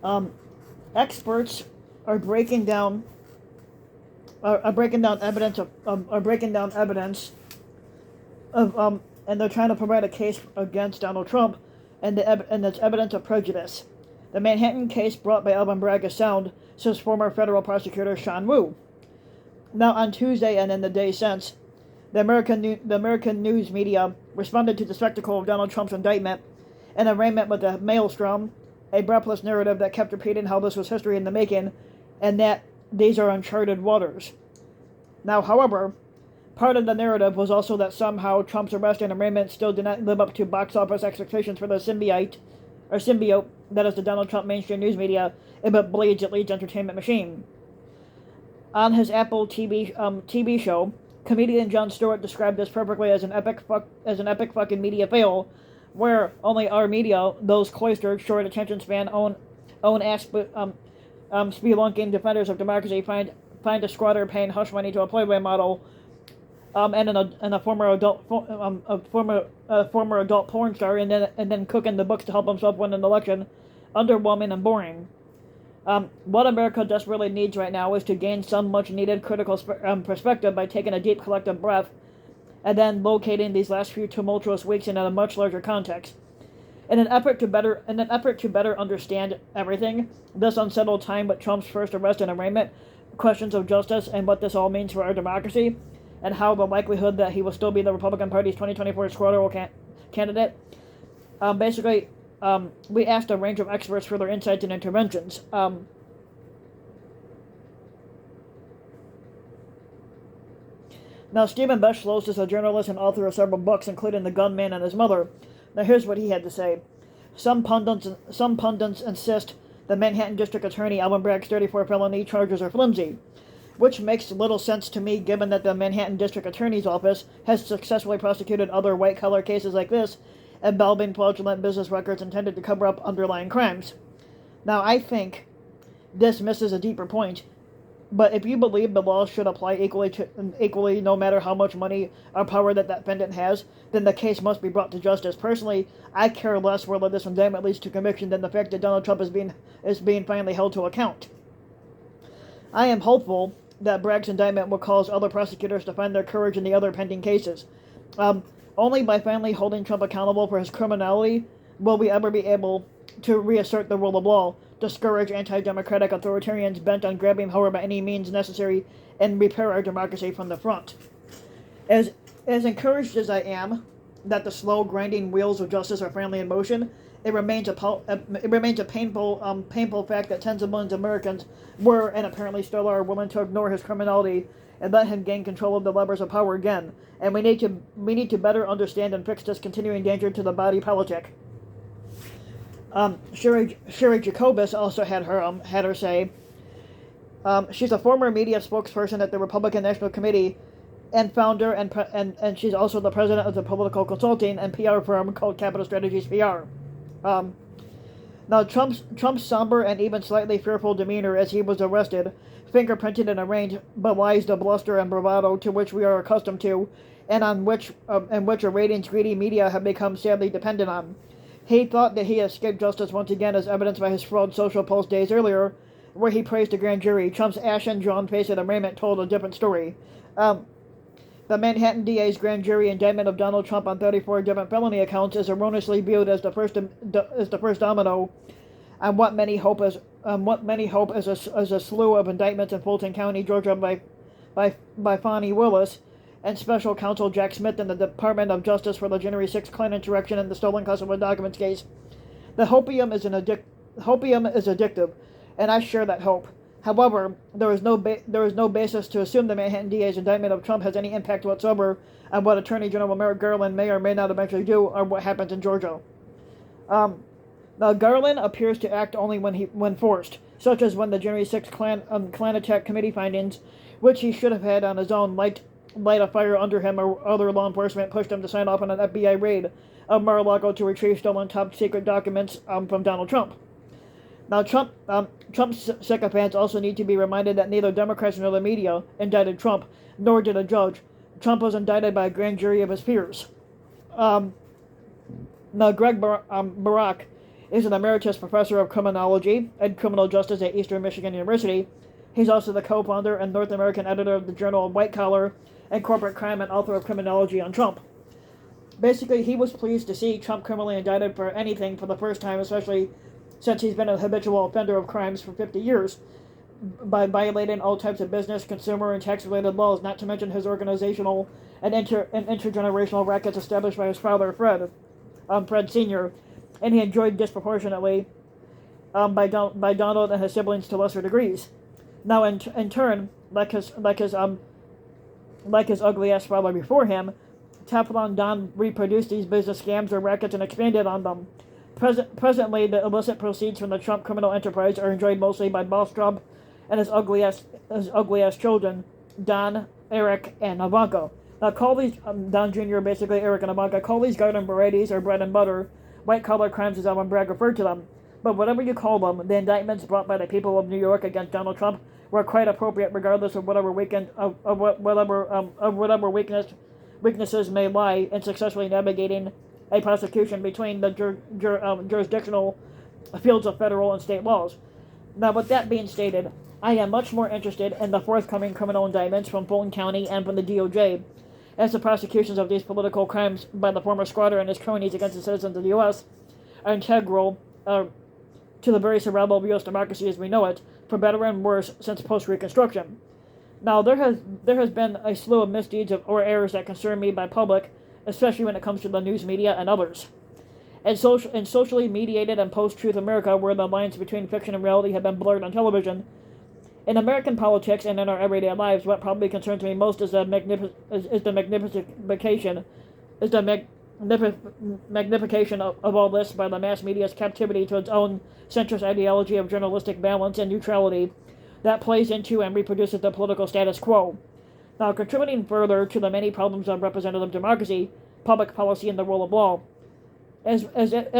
Um, Experts are breaking down are breaking down evidence of are breaking down evidence of and they're trying to provide a case against Donald Trump, and it's evidence of prejudice. The Manhattan case brought by Alvin Bragg is sound, says former federal prosecutor Sean Wu. Now on Tuesday and in the days since, the American news media responded to the spectacle of Donald Trump's indictment and arraignment with a maelstrom, a breathless narrative that kept repeating how this was history in the making, and that these are uncharted waters. Now, however, part of the narrative was also that somehow Trump's arrest and arraignment still did not live up to box office expectations for the symbiote that is the Donald Trump mainstream news media, and but bleeds it leads entertainment machine. On his Apple TV show, comedian Jon Stewart described this perfectly as an epic fucking media fail, where only our media, those cloistered, short attention span, spelunking defenders of democracy, find a squatter paying hush money to a Playboy model, and a former adult porn star, and then cooking the books to help himself win an election, underwhelming and boring. What America desperately needs right now is to gain some much-needed critical perspective by taking a deep collective breath and then locating these last few tumultuous weeks in a much larger context. In an effort to better understand everything, this unsettled time with Trump's first arrest and arraignment, questions of justice, and what this all means for our democracy, and how the likelihood that he will still be the Republican Party's 2024 squad candidate. We asked a range of experts for their insights and interventions. Now, Stephen Beschloss is a journalist and author of several books, including The Gunman and His Mother. Now, here's what he had to say. Some pundits insist the Manhattan District Attorney Alvin Bragg's 34 felony charges are flimsy, which makes little sense to me given that the Manhattan District Attorney's Office has successfully prosecuted other white-collar cases like this, involving fraudulent business records intended to cover up underlying crimes. Now, I think this misses a deeper point, but if you believe the law should apply equally no matter how much money or power that defendant has, then the case must be brought to justice. Personally, I care less whether this indictment leads to conviction than the fact that Donald Trump is being finally held to account. I am hopeful that Bragg's indictment will cause other prosecutors to find their courage in the other pending cases. Only by finally holding Trump accountable for his criminality will we ever be able to reassert the rule of law, discourage anti-democratic authoritarians bent on grabbing power by any means necessary, and repair our democracy from the front. As encouraged as I am that the slow grinding wheels of justice are finally in motion, it remains a painful fact that tens of millions of Americans were and apparently still are willing to ignore his criminality and let him gain control of the levers of power again. And we need to better understand and fix this continuing danger to the body politic. Sherry Jacobus also had her say. She's a former media spokesperson at the Republican National Committee and founder, and she's also the president of the political consulting and PR firm called Capital Strategies PR. Now, Trump's somber and even slightly fearful demeanor as he was arrested, fingerprinted and arraigned, belies the bluster and bravado to which we are accustomed to, and which a ratings-greedy media have become sadly dependent on. He thought that he escaped justice once again, as evidenced by his fraud social post days earlier, where he praised the grand jury. Trump's ashen, drawn face at arraignment told a different story. The Manhattan DA's grand jury indictment of Donald Trump on 34 different felony accounts is erroneously viewed as the first domino on what many hope is a slew of indictments in Fulton County, Georgia, by Fani Willis and Special Counsel Jack Smith in the Department of Justice for the January 6th Klan insurrection and the stolen classified documents case. The hopium is addictive, and I share that hope. However, there is no basis to assume the Manhattan DA's indictment of Trump has any impact whatsoever on what Attorney General Merrick Garland may or may not eventually do, or what happens in Georgia. Now, Garland appears to act only when forced, such as when the January 6th Klan attack committee findings, which he should have had on his own, light a fire under him, or other law enforcement pushed him to sign off on an FBI raid of Mar-a-Lago to retrieve stolen top-secret documents from Donald Trump. Now, Trump's sycophants also need to be reminded that neither Democrats nor the media indicted Trump, nor did a judge. Trump was indicted by a grand jury of his peers. Now, Greg Barack He's an emeritus professor of criminology and criminal justice at Eastern Michigan University. He's also the co-founder and North American editor of the Journal of White Collar and Corporate Crime and author of Criminology on Trump. Basically, he was pleased to see Trump criminally indicted for anything for the first time, especially since he's been a habitual offender of crimes for 50 years, by violating all types of business, consumer, and tax-related laws, not to mention his organizational and intergenerational rackets established by his father, Fred Sr., and he enjoyed disproportionately by Donald and his siblings to lesser degrees. Now, in turn, like his ugly-ass father before him, Teflon Don reproduced these business scams or rackets and expanded on them. Presently, the illicit proceeds from the Trump criminal enterprise are enjoyed mostly by Boss Trump and his ugly-ass children, Don, Eric, and Ivanka. Now, call these, Don Jr., basically Eric and Ivanka, call these garden varieties or bread and butter, white-collar crimes as Alvin Bragg referred to them. But whatever you call them, the indictments brought by the people of New York against Donald Trump were quite appropriate, regardless of whatever weaknesses may lie in successfully navigating a prosecution between the jurisdictional fields of federal and state laws. Now, with that being stated, I am much more interested in the forthcoming criminal indictments from Fulton County and from the DOJ, as the prosecutions of these political crimes by the former squatter and his cronies against the citizens of the U.S. are integral to the very survival of U.S. democracy as we know it, for better and worse, since post-Reconstruction. Now, there has been a slew of misdeeds or errors that concern me by public, especially when it comes to the news media and others. In socially mediated and post-truth America, where the lines between fiction and reality have been blurred on television, in American politics and in our everyday lives, what probably concerns me most is the magnification of all this by the mass media's captivity to its own centrist ideology of journalistic balance and neutrality that plays into and reproduces the political status quo. Now, contributing further to the many problems of representative democracy, public policy, and the rule of law, as it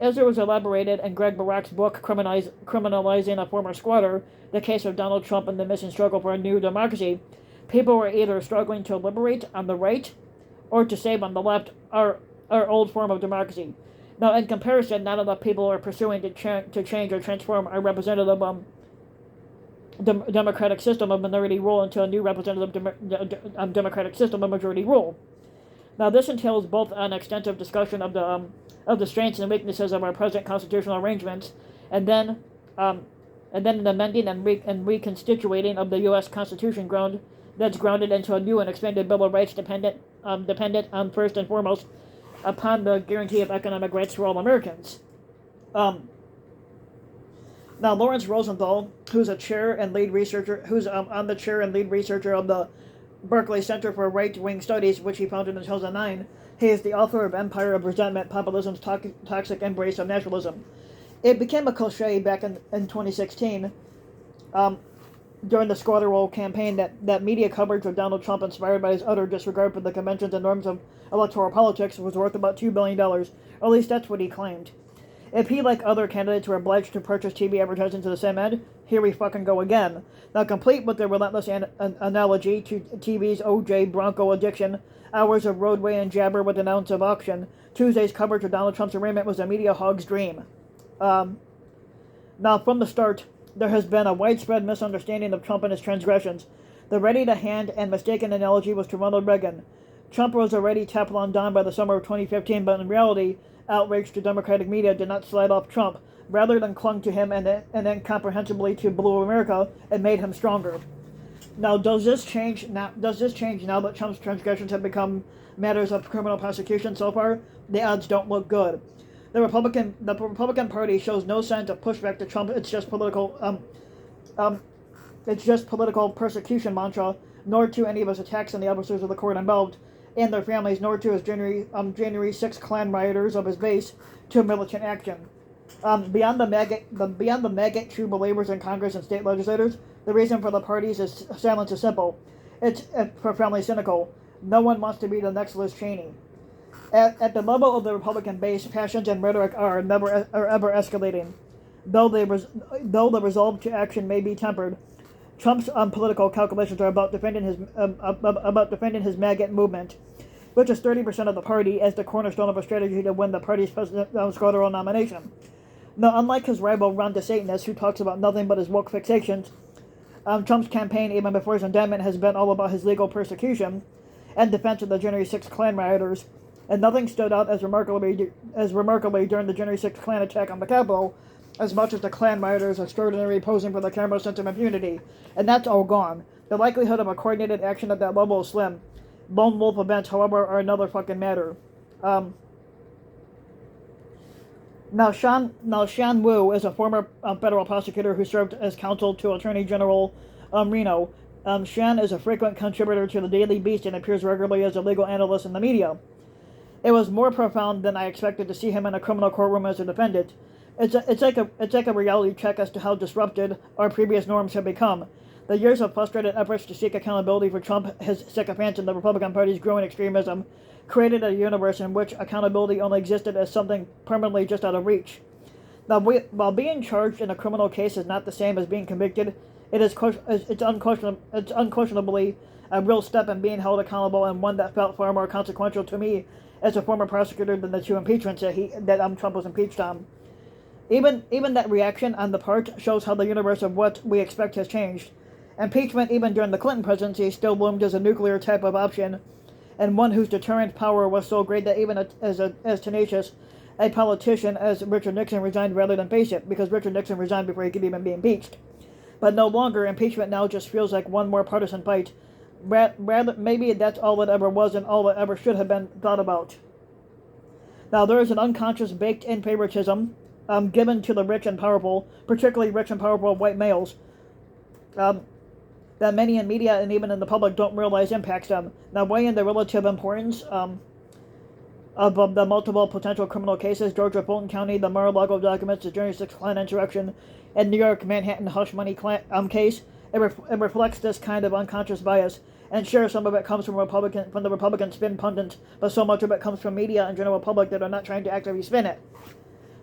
was elaborated in Greg Barak's book, Criminalizing a Former Squatter, The Case of Donald Trump and the Missing Struggle for a New Democracy, people were either struggling to liberate on the right or to save on the left our old form of democracy. Now, in comparison, not enough people are pursuing to change or transform our representative democratic system of minority rule into a new representative democratic system of majority rule. Now, this entails both an extensive discussion of the strengths and weaknesses of our present constitutional arrangements, and then an amending and reconstituting of the U.S. Constitution that's grounded into a new and expanded Bill of Rights dependent on first and foremost upon the guarantee of economic rights for all Americans. Now, Lawrence Rosenthal, who's on the chair and lead researcher of the Berkeley Center for Right-Wing Studies, which he founded in 2009, he is the author of Empire of Resentment, Populism's Toxic Embrace of Nationalism. It became a cliche back in 2016, during the squatter role campaign, that media coverage of Donald Trump, inspired by his utter disregard for the conventions and norms of electoral politics, was worth about $2 billion, or at least that's what he claimed. If he, like other candidates, were obliged to purchase TV advertising to the same end, here we fucking go again. Now, complete with the relentless analogy to TV's OJ Bronco addiction, hours of roadway and jabber with an ounce of auction, Tuesday's coverage of Donald Trump's arraignment was a media hog's dream. Now, from the start, there has been a widespread misunderstanding of Trump and his transgressions. The ready-to-hand and mistaken analogy was to Ronald Reagan. Trump was already Teflon Don by the summer of 2015, but in reality, outrage to Democratic media did not slide off Trump. Rather than clung to him and incomprehensibly to Blue America, it made him stronger. Now, does this change now that Trump's transgressions have become matters of criminal prosecution so far? The odds don't look good. The Republican Party shows no signs of pushback to Trump. It's just political persecution mantra, nor to any of his attacks on the officers of the court involved and their families, nor to his January 6th Klan rioters of his base to militant action. Beyond the maggot true believers in Congress and state legislators, the reason for the party's silence is simple. It's profoundly cynical. No one wants to be the next Liz Cheney. At the level of the Republican base, passions and rhetoric are ever escalating. Though the resolve to action may be tempered, Trump's political calculations are about defending his maggot movement, which is 30% of the party, as the cornerstone of a strategy to win the party's presidential nomination. Now, unlike his rival Ron DeSantis, who talks about nothing but his woke fixations, Trump's campaign, even before his indictment, has been all about his legal persecution and defense of the January 6th Klan rioters, and nothing stood out as remarkably during the January 6th Klan attack on the Capitol as much as the Klan rioters' extraordinary posing for the camera's sense of impunity, and that's all gone. The likelihood of a coordinated action at that level is slim. Lone wolf events, however, are another fucking matter. Now, Shan Wu is a former federal prosecutor who served as counsel to Attorney General Reno. Shan is a frequent contributor to the Daily Beast and appears regularly as a legal analyst in the media. It was more profound than I expected to see him in a criminal courtroom as a defendant. It's like a reality check as to how disrupted our previous norms have become. The years of frustrated efforts to seek accountability for Trump, his sycophants, and the Republican Party's growing extremism created a universe in which accountability only existed as something permanently just out of reach. Now, while being charged in a criminal case is not the same as being convicted, it's unquestionably a real step in being held accountable, and one that felt far more consequential to me as a former prosecutor than the two impeachments that Trump was impeached on. Even that reaction on the part shows how the universe of what we expect has changed. Impeachment, even during the Clinton presidency, still loomed as a nuclear type of option, and one whose deterrent power was so great that even as tenacious a politician as Richard Nixon resigned rather than face it, because Richard Nixon resigned before he could even be impeached. But no longer, impeachment now just feels like one more partisan fight. Rather, maybe that's all it ever was and all it ever should have been thought about. Now, there is an unconscious baked-in favoritism given to the rich and powerful, particularly rich and powerful white males, that many in media and even in the public don't realize impacts them. Now, weighing the relative importance of the multiple potential criminal cases, Georgia Fulton County, the Mar-a-Lago documents, the January 6th Klan insurrection, and New York Manhattan hush money case, it reflects this kind of unconscious bias. And sure, some of it comes from the Republican spin pundits, but so much of it comes from media and general public that are not trying to actively spin it.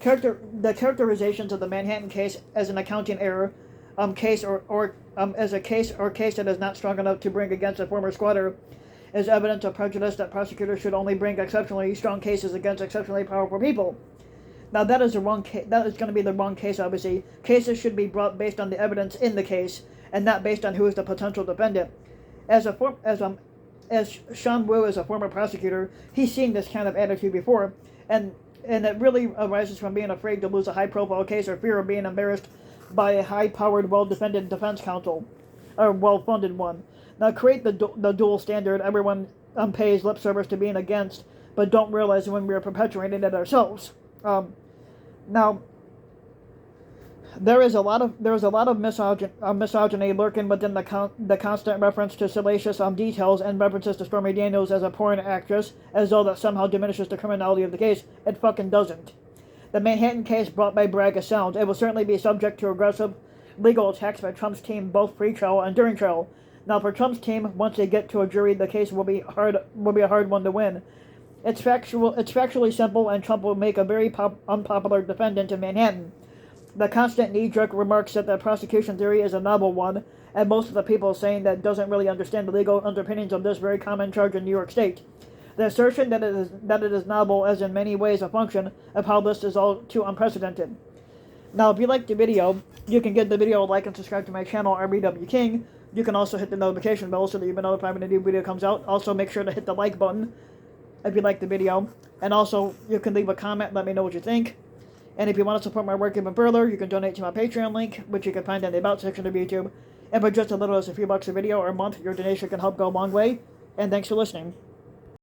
The characterizations of the Manhattan case as an accounting error, case as a case that is not strong enough to bring against a former squatter, is evidence of prejudice that prosecutors should only bring exceptionally strong cases against exceptionally powerful people. Now that is that is going to be the wrong case, obviously. Cases should be brought based on the evidence in the case, and not based on who is the potential defendant. As Shan Wu is a former prosecutor, he's seen this kind of attitude before, and it really arises from being afraid to lose a high-profile case or fear of being embarrassed by a high-powered, well-defended defense counsel, or well-funded one. Now, create the dual standard everyone pays lip service to being against, but don't realize when we are perpetuating it ourselves. Now, there is a lot of misogyny lurking within the constant reference to salacious details and references to Stormy Daniels as a porn actress, as though that somehow diminishes the criminality of the case. It fucking doesn't. The Manhattan case brought by Bragg is sound. It will certainly be subject to aggressive legal attacks by Trump's team, both pre-trial and during trial. Now, for Trump's team, once they get to a jury, the case will be a hard one to win. It's factually simple, and Trump will make a very unpopular defendant in Manhattan. The constant knee-jerk remarks that the prosecution theory is a novel one, and most of the people saying that doesn't really understand the legal underpinnings of this very common charge in New York State. The assertion that it is novel as in many ways a function of how this is all too unprecedented. Now, if you liked the video, you can give the video a like and subscribe to my channel, RBW King. You can also hit the notification bell so that you'll be notified when a new video comes out. Also, make sure to hit the like button if you like the video. And also, you can leave a comment, let me know what you think. And if you want to support my work even further, you can donate to my Patreon link, which you can find in the About section of YouTube. And for just as little as a few bucks a video or a month, your donation can help go a long way. And thanks for listening.